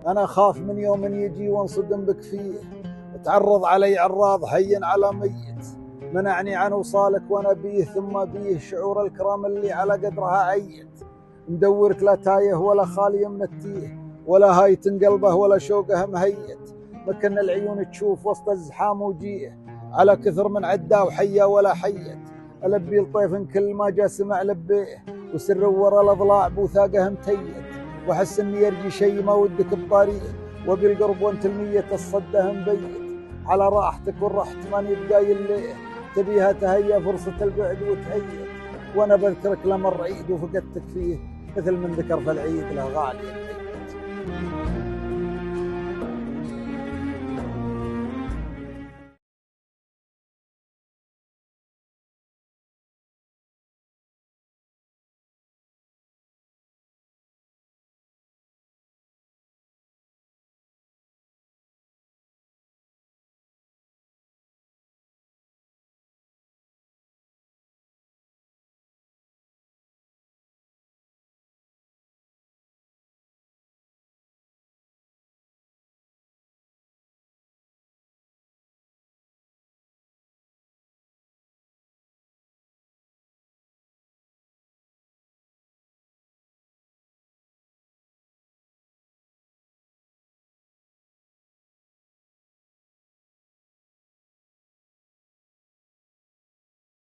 أنا أخاف من يوم يجي وانصدم بك فيه، تعرض علي عراض هين على ميت، منعني عن وصالك وأنا بيه ثم بيه شعور الكرام اللي على قدرها عيت. مدورك لا تايه ولا خالي من التيه، ولا هايت قلبه ولا شوقه مهيت، مكن العيون تشوف وسط الزحام وجيه، على كثر من عدا وحيا ولا حيت. ألبي لطيف كل ما جا سمع لبيه، وسر ورا الأضلاع بوثاقه متيت، وأحس إني يرجي شي ما ودك بطريق، وبالقرب وانت المية الصده مبيت. على راحتك ورحت ماني بقايل ليه، تبيها تهيا فرصة البعد وتهيت، وأنا بذكرك لمر عيد وفقدتك فيه، مثل من ذكر في العيد له غالي.